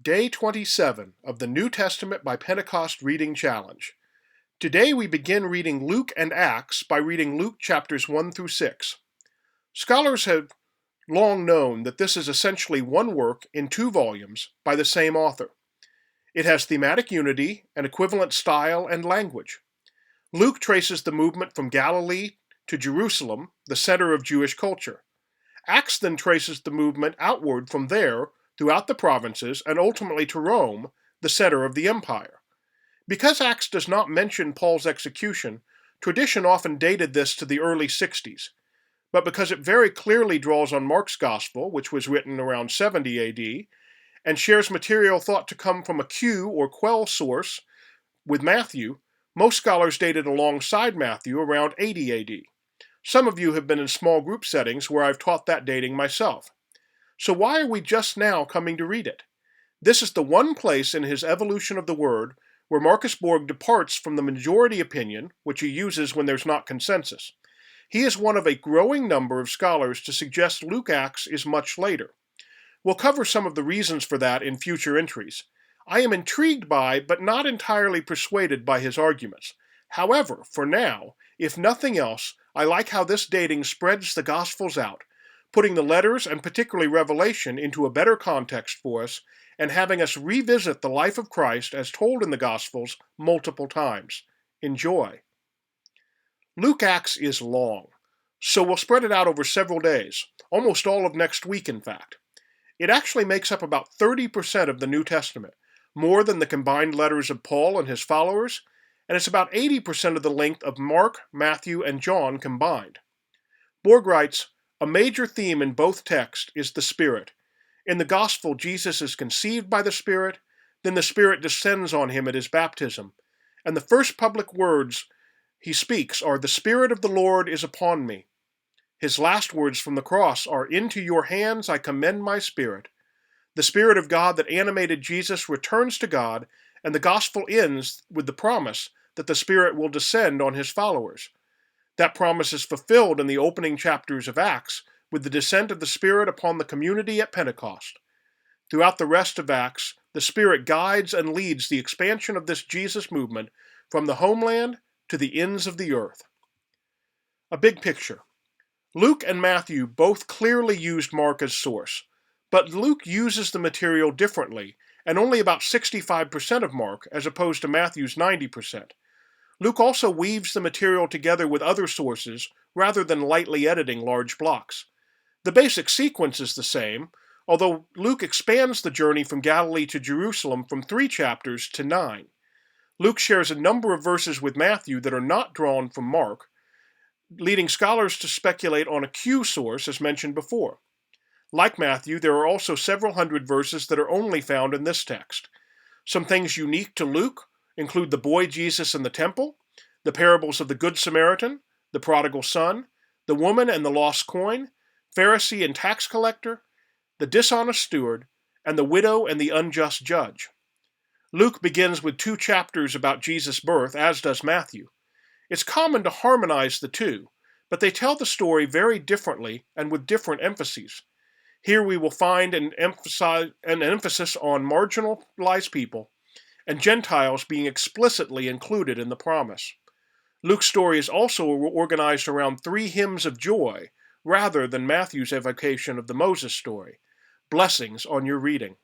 Day 27 of the New Testament by Pentecost Reading Challenge. Today we begin reading Luke and Acts by reading Luke chapters 1 through 6. Scholars have long known that this is essentially one work in 2 volumes by the same author. It has thematic unity, an equivalent style and language. Luke traces the movement from Galilee to Jerusalem, the center of Jewish culture. Acts then traces the movement outward from there throughout the provinces, and ultimately to Rome, the center of the empire. Because Acts does not mention Paul's execution, tradition often dated this to the early 60s. But because it very clearly draws on Mark's Gospel, which was written around 70 AD, and shares material thought to come from a Q or quell source with Matthew, most scholars date it alongside Matthew around 80 AD. Some of you have been in small group settings where I've taught that dating myself. So why are we just now coming to read it? This is the one place in his evolution of the word where Marcus Borg departs from the majority opinion, which he uses when there's not consensus. He is one of a growing number of scholars to suggest Luke Acts is much later. We'll cover some of the reasons for that in future entries. I am intrigued by, but not entirely persuaded by his arguments. However, for now, if nothing else, I like how this dating spreads the Gospels out, putting the letters and particularly Revelation into a better context for us, and having us revisit the life of Christ as told in the Gospels multiple times. Enjoy. Luke Acts is long, so we'll spread it out over several days, almost all of next week in fact. It actually makes up about 30% of the New Testament, more than the combined letters of Paul and his followers, and it's about 80% of the length of Mark, Matthew, and John combined. Borg writes, "A major theme in both texts is the Spirit. In the Gospel, Jesus is conceived by the Spirit, then the Spirit descends on him at his baptism, and the first public words he speaks are, 'The Spirit of the Lord is upon me.' His last words from the cross are, 'Into your hands I commend my spirit.' The Spirit of God that animated Jesus returns to God, and the Gospel ends with the promise that the Spirit will descend on his followers. That promise is fulfilled in the opening chapters of Acts with the descent of the Spirit upon the community at Pentecost. Throughout the rest of Acts, the Spirit guides and leads the expansion of this Jesus movement from the homeland to the ends of the earth." A big picture. Luke and Matthew both clearly used Mark as source, but Luke uses the material differently, and only about 65% of Mark, as opposed to Matthew's 90%. Luke also weaves the material together with other sources, rather than lightly editing large blocks. The basic sequence is the same, although Luke expands the journey from Galilee to Jerusalem from 3 chapters to 9. Luke shares a number of verses with Matthew that are not drawn from Mark, leading scholars to speculate on a Q source as mentioned before. Like Matthew, there are also several hundred verses that are only found in this text. Some things unique to Luke include the boy Jesus in the temple, the parables of the Good Samaritan, the prodigal son, the woman and the lost coin, Pharisee and tax collector, the dishonest steward, and the widow and the unjust judge. Luke begins with 2 chapters about Jesus' birth, as does Matthew. It's common to harmonize the two, but they tell the story very differently and with different emphases. Here we will find an emphasis on marginalized people, and Gentiles being explicitly included in the promise. Luke's story is also organized around 3 hymns of joy, rather than Matthew's evocation of the Moses story. Blessings on your reading.